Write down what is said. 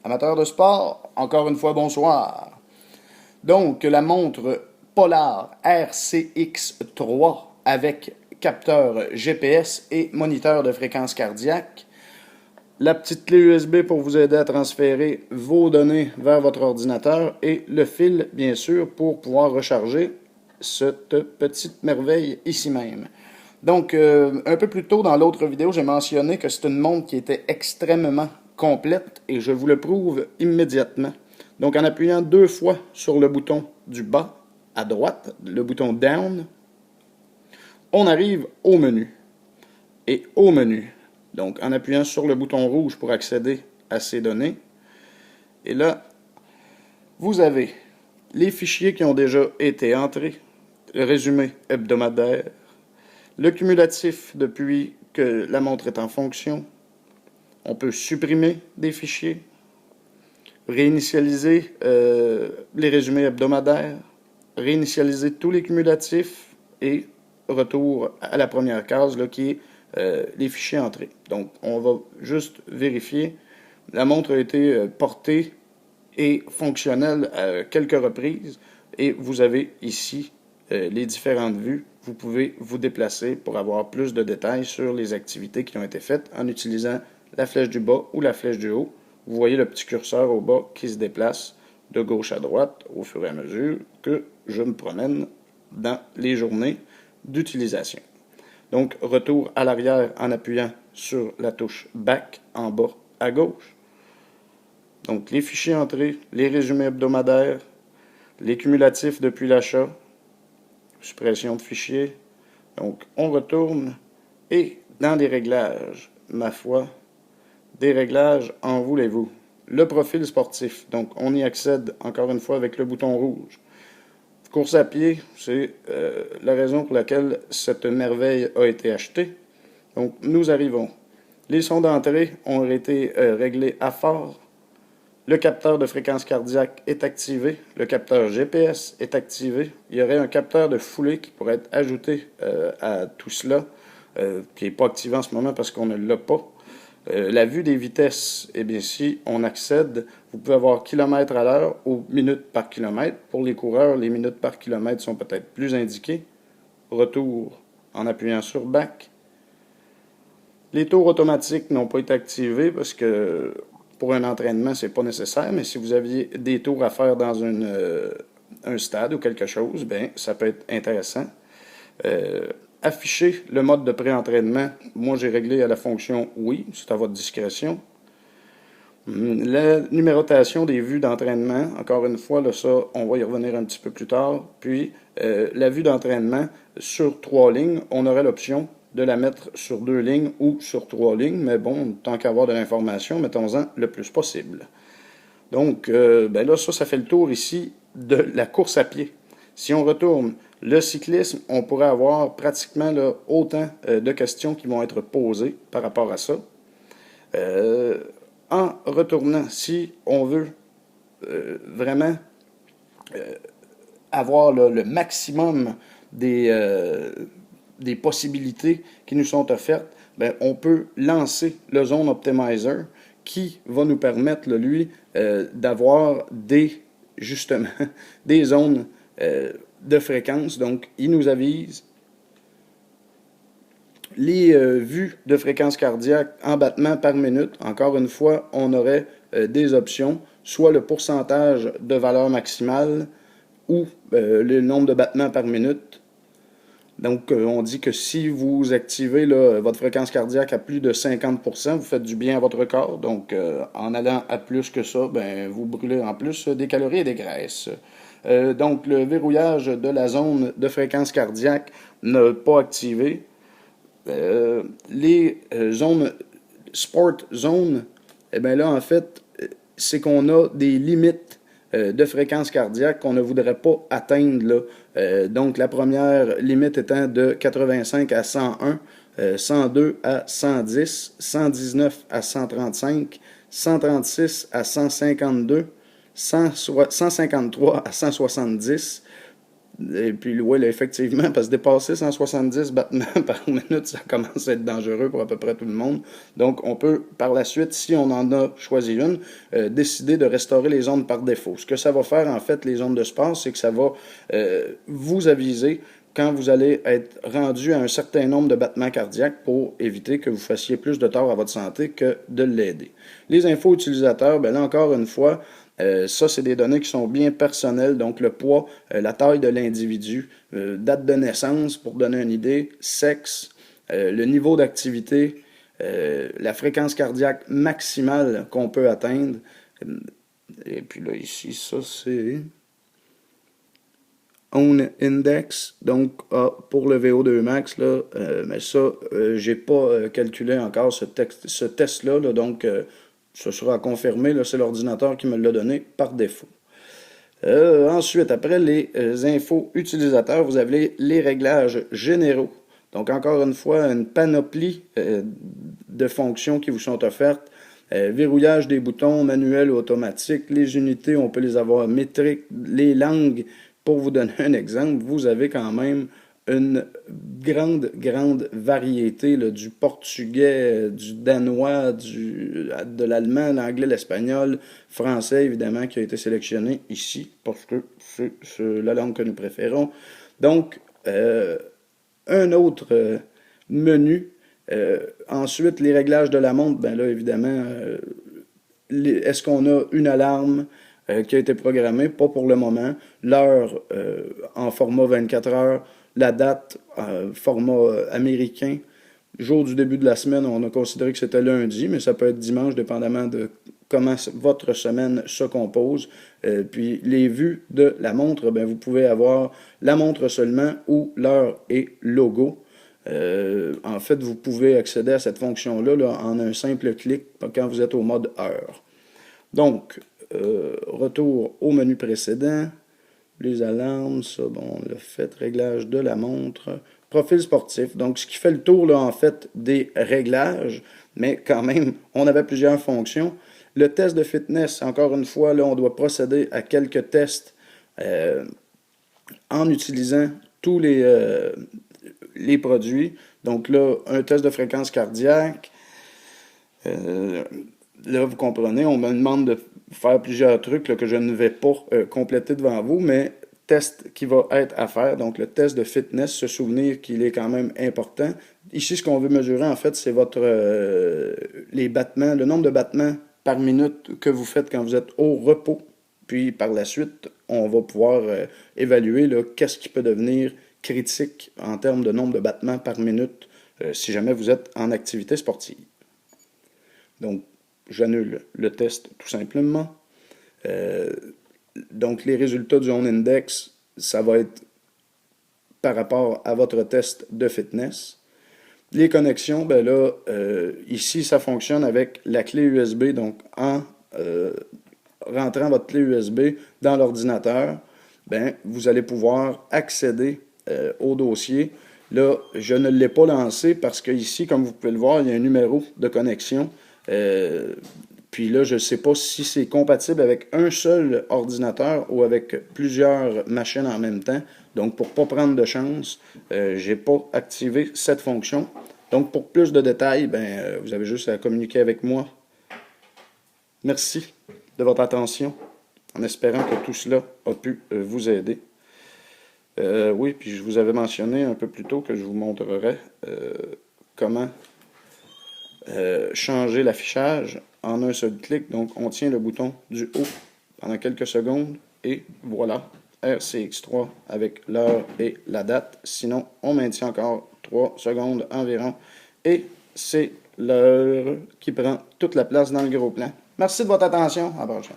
Amateurs de sport, encore une fois, bonsoir. Donc, la montre Polar RCX3 avec capteur GPS et moniteur de fréquence cardiaque. La petite clé USB pour vous aider à transférer vos données vers votre ordinateur et le fil, bien sûr, pour pouvoir recharger cette petite merveille ici même. Donc, un peu plus tôt dans l'autre vidéo, j'ai mentionné que c'est une montre qui était extrêmement complète et je vous le prouve immédiatement. Donc, en appuyant 2 fois sur le bouton du bas à droite, le bouton Down, on arrive au menu. Et au menu, donc en appuyant sur le bouton rouge pour accéder à ces données, et là, vous avez les fichiers qui ont déjà été entrés, le résumé hebdomadaire, le cumulatif depuis que la montre est en fonction. On peut supprimer des fichiers, réinitialiser les résumés hebdomadaires, réinitialiser tous les cumulatifs et retour à la première case là, qui est les fichiers entrés. Donc, on va juste vérifier. La montre a été portée et fonctionnelle à quelques reprises et vous avez ici les différentes vues. Vous pouvez vous déplacer pour avoir plus de détails sur les activités qui ont été faites en utilisant la flèche du bas ou la flèche du haut. Vous voyez le petit curseur au bas qui se déplace de gauche à droite au fur et à mesure que je me promène dans les journées d'utilisation. Donc, retour à l'arrière en appuyant sur la touche Back en bas à gauche. Donc, les fichiers entrés, les résumés hebdomadaires, les cumulatifs depuis l'achat, suppression de fichiers. Donc, on retourne et dans les réglages, ma foi, des réglages, en voulez-vous. Le profil sportif, donc on y accède encore une fois avec le bouton rouge. Course à pied, c'est la raison pour laquelle cette merveille a été achetée. Donc, nous arrivons. Les sons d'entrée ont été réglés à fort. Le capteur de fréquence cardiaque est activé. Le capteur GPS est activé. Il y aurait un capteur de foulée qui pourrait être ajouté à tout cela, qui n'est pas activé en ce moment parce qu'on ne l'a pas. La vue des vitesses, eh bien, si on accède, vous pouvez avoir kilomètres à l'heure ou minutes par kilomètre. Pour les coureurs, les minutes par kilomètre sont peut-être plus indiquées. Retour en appuyant sur Back. Les tours automatiques n'ont pas été activés parce que pour un entraînement, ce n'est pas nécessaire, mais si vous aviez des tours à faire dans un stade ou quelque chose, bien, ça peut être intéressant. Afficher le mode de pré-entraînement, moi j'ai réglé à la fonction oui, c'est à votre discrétion. La numérotation des vues d'entraînement, encore une fois, là, ça, on va y revenir un petit peu plus tard. Puis, la vue d'entraînement sur 3 lignes, on aurait l'option de la mettre sur 2 lignes ou sur 3 lignes, mais bon, tant qu'avoir de l'information, mettons-en le plus possible. Donc, ben là, ça fait le tour ici de la course à pied. Si on retourne le cyclisme, on pourrait avoir pratiquement là, autant de questions qui vont être posées par rapport à ça. En retournant, si on veut vraiment avoir là, le maximum des possibilités qui nous sont offertes, ben, on peut lancer le Zone Optimizer qui va nous permettre, là, lui, d'avoir justement, des zones de fréquence. Donc, il nous avise les vues de fréquence cardiaque en battements par minute. Encore une fois, on aurait des options, soit le pourcentage de valeur maximale ou le nombre de battements par minute. Donc, on dit que si vous activez là, votre fréquence cardiaque à plus de 50%, vous faites du bien à votre corps. Donc, en allant à plus que ça, ben, vous brûlez en plus des calories et des graisses. Donc, le verrouillage de la zone de fréquence cardiaque n'est pas activé. Les zones Sport Zone, eh bien là, en fait, c'est qu'on a des limites de fréquence cardiaque qu'on ne voudrait pas atteindre là. Donc, la première limite étant de 85 à 101, 102 à 110, 119 à 135, 136 à 152, 153 à 170, Et puis, oui, là, effectivement, parce que dépasser 170 battements par minute, ça commence à être dangereux pour à peu près tout le monde. Donc, on peut, par la suite, si on en a choisi une, décider de restaurer les ondes par défaut. Ce que ça va faire, en fait, les ondes de sport, c'est que ça va vous aviser quand vous allez être rendu à un certain nombre de battements cardiaques pour éviter que vous fassiez plus de tort à votre santé que de l'aider. Les infos utilisateurs, bien là encore une fois, ça c'est des données qui sont bien personnelles, donc le poids, la taille de l'individu, date de naissance pour donner une idée, sexe, le niveau d'activité, la fréquence cardiaque maximale qu'on peut atteindre. Et puis là ici, ça c'est Own Index, donc pour le VO2 max, là, mais ça, j'ai pas calculé encore ce test-là, là, donc ce sera confirmé, là, c'est l'ordinateur qui me l'a donné par défaut. Ensuite, après les infos utilisateurs, vous avez les réglages généraux. Donc encore une fois, une panoplie de fonctions qui vous sont offertes. Verrouillage des boutons manuels ou automatiques. Les unités, on peut les avoir métriques. Les langues, pour vous donner un exemple, vous avez quand même une grande variété là, du portugais, du danois, de l'allemand, l'anglais, l'espagnol, français, évidemment, qui a été sélectionné ici, parce que c'est la langue que nous préférons. Donc, un autre menu. Ensuite, les réglages de la montre, ben là, évidemment, est-ce qu'on a une alarme qui a été programmée? Pas pour le moment. L'heure en format 24 heures, la date format américain. Jour du début de la semaine, on a considéré que c'était lundi, mais ça peut être dimanche, dépendamment de comment votre semaine se compose. Puis les vues de la montre, ben, vous pouvez avoir la montre seulement ou l'heure et logo. En fait, vous pouvez accéder à cette fonction-là là, en un simple clic quand vous êtes au mode heure. Donc, retour au menu précédent. Les alarmes, ça, bon, on l'a fait. Réglage de la montre. Profil sportif. Donc, ce qui fait le tour, là, en fait, des réglages. Mais quand même, on avait plusieurs fonctions. Le test de fitness, encore une fois, là, on doit procéder à quelques tests en utilisant tous les produits. Donc là, un test de fréquence cardiaque. Là, vous comprenez, on me demande de faire plusieurs trucs là, que je ne vais pas compléter devant vous, mais test qui va être à faire. Donc, le test de fitness, se souvenir qu'il est quand même important. Ici, ce qu'on veut mesurer, en fait, c'est votre les battements, le nombre de battements par minute que vous faites quand vous êtes au repos. Puis, par la suite, on va pouvoir évaluer qu'est-ce qui peut devenir critique en termes de nombre de battements par minute si jamais vous êtes en activité sportive. Donc, j'annule le test tout simplement. Donc, les résultats du Own Index, ça va être par rapport à votre test de fitness. Les connexions, ben là, ici, ça fonctionne avec la clé USB. Donc, en rentrant votre clé USB dans l'ordinateur, ben, vous allez pouvoir accéder au dossier. Là, je ne l'ai pas lancé parce que ici, comme vous pouvez le voir, il y a un numéro de connexion. Puis là, je ne sais pas si c'est compatible avec un seul ordinateur ou avec plusieurs machines en même temps. Donc, pour ne pas prendre de chance, je n'ai pas activé cette fonction. Donc, pour plus de détails, ben, vous avez juste à communiquer avec moi. Merci de votre attention, en espérant que tout cela a pu vous aider. Oui, puis je vous avais mentionné un peu plus tôt que je vous montrerai comment changer l'affichage en un seul clic. Donc, on tient le bouton du haut pendant quelques secondes et voilà, RCX3 avec l'heure et la date. Sinon, on maintient encore 3 secondes environ et c'est l'heure qui prend toute la place dans le gros plan. Merci de votre attention. À la prochaine.